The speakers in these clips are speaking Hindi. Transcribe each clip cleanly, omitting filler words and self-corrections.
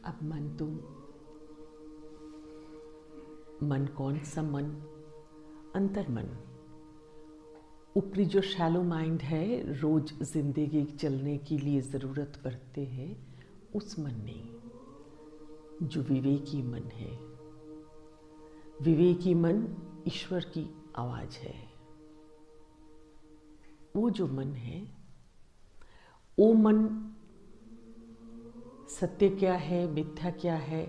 अब मन कौन सा मन? अंतर्मन। ऊपरी जो शैलो माइंड है, रोज जिंदगी चलने के लिए ज़रूरत पड़ते हैं, उस मन नहीं, जो विवेकी मन है। विवेकी मन ईश्वर की आवाज़ है। वो जो मन है, वो मन सत्य क्या है, मिथ्या क्या है,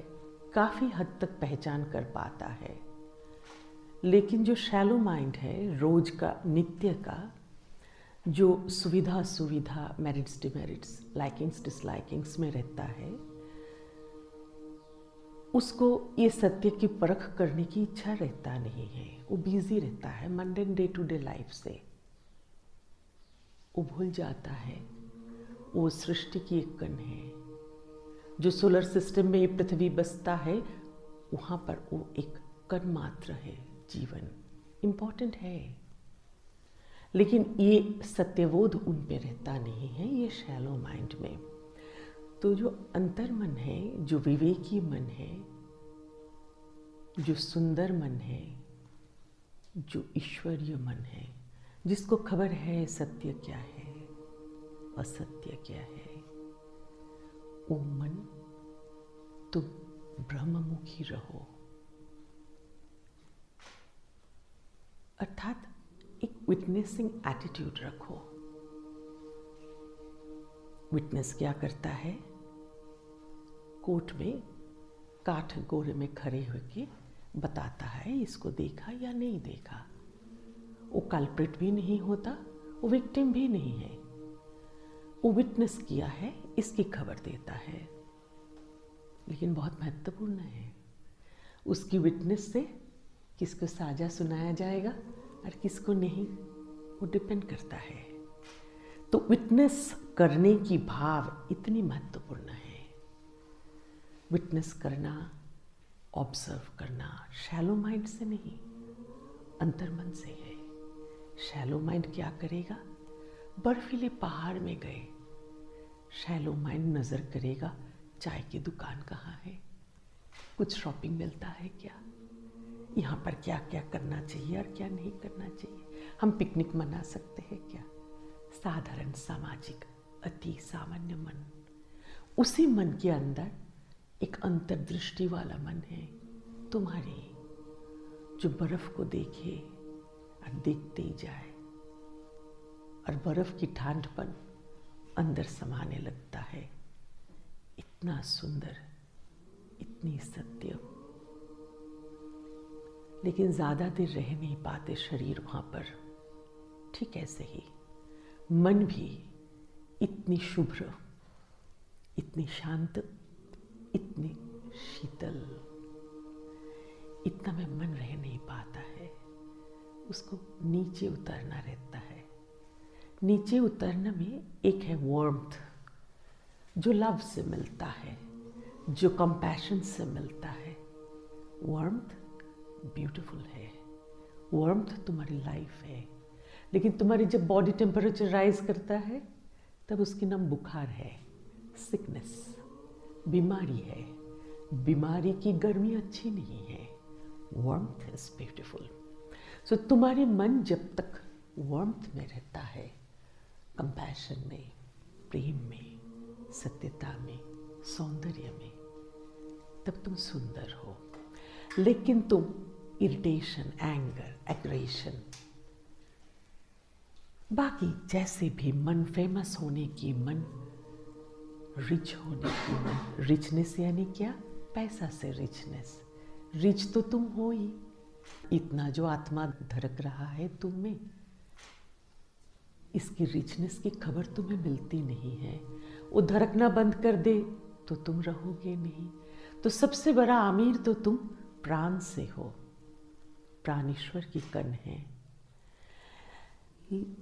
काफ़ी हद तक पहचान कर पाता है। लेकिन जो शैलो माइंड है, रोज का, नित्य का, जो सुविधा, मेरिट्स डिमेरिट्स, लाइकिंग्स डिसलाइकिंग्स में रहता है, उसको ये सत्य की परख करने की इच्छा रहता नहीं है। वो बिजी रहता है mundane day to day life से। वो भूल जाता है वो सृष्टि की एक कण है। जो सोलर सिस्टम में ये पृथ्वी बसता है, वहाँ पर वो एक कण मात्र है। जीवन इम्पॉर्टेंट है, लेकिन ये सत्यबोध उन पे रहता नहीं है, ये शैलो माइंड में। तो जो अंतर्मन है, जो विवेकी मन है, जो सुंदर मन है, जो ईश्वरीय मन है, जिसको खबर है सत्य क्या है, असत्य क्या है, ओ मन, तुम ब्रह्ममुखी रहो। अर्थात एक विटनेसिंग एटीट्यूड रखो। विटनेस क्या करता है? कोर्ट में काठ गोरे में खड़े होके बताता है इसको देखा या नहीं देखा। वो कल्प्रिट भी नहीं होता, वो विक्टिम भी नहीं है। वो विटनेस किया है, इसकी खबर देता है। लेकिन बहुत महत्वपूर्ण है, उसकी विटनेस से किसको साजा सुनाया जाएगा और किसको नहीं, वो डिपेंड करता है। तो विटनेस करने की भाव इतनी महत्वपूर्ण है। विटनेस करना, ऑब्जर्व करना शैलो माइंड से नहीं, अंतर्मन से है। शैलो माइंड क्या करेगा? बर्फीले पहाड़ में गए, शैलो माइंड नजर करेगा चाय की दुकान कहाँ है, कुछ शॉपिंग मिलता है क्या, यहाँ पर क्या क्या करना चाहिए और क्या नहीं करना चाहिए, हम पिकनिक मना सकते हैं क्या। साधारण सामाजिक अति सामान्य मन। उसी मन के अंदर एक अंतर्दृष्टि वाला मन है तुम्हारी, जो बर्फ को देखे और देखते ही जाए, और बर्फ की ठंडपन अंदर समाने लगता है। इतना सुंदर, इतनी सत्य, लेकिन ज्यादा देर रह नहीं पाते शरीर वहां पर। ठीक ऐसे ही मन भी इतनी शुभ्र, इतनी शांत, इतनी शीतल, इतना में मन रह नहीं पाता है। उसको नीचे उतरना रहता है। नीचे उतरने में एक है वार्मथ, जो लव से मिलता है, जो कंपैशन से मिलता है। वार्मथ ब्यूटीफुल है, वार्मथ तुम्हारी लाइफ है। लेकिन तुम्हारी जब बॉडी टेम्परेचर राइज करता है, तब उसके नाम बुखार है, सिकनेस, बीमारी है। बीमारी की गर्मी अच्छी नहीं है। Warmth is beautiful. सो तुम्हारे मन जब तक वार्मथ में रहता है, कंपैशन में, प्रेम में, सत्यता में, सौंदर्य में, तब तुम सुंदर हो। लेकिन तुम इरिटेशन, एंगर, एग्रेशन, बाकी जैसे भी मन, फेमस होने की मन, रिच होने की मन, रिचनेस यानी क्या? पैसा से रिचनेस। रिच तो तुम हो ही, इतना जो आत्मा धड़क रहा है तुम में, इसकी रिचनेस की खबर तुम्हें मिलती नहीं है। वो धड़कना बंद कर दे तो तुम रहोगे नहीं। तो सबसे बड़ा अमीर तो तुम प्राण से हो, प्राण ईश्वर की कण है।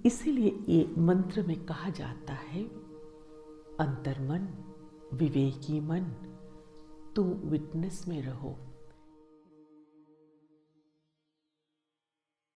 इसीलिए ये मंत्र में कहा जाता है, अंतर्मन, विवेकी मन, तुम विटनेस में रहो।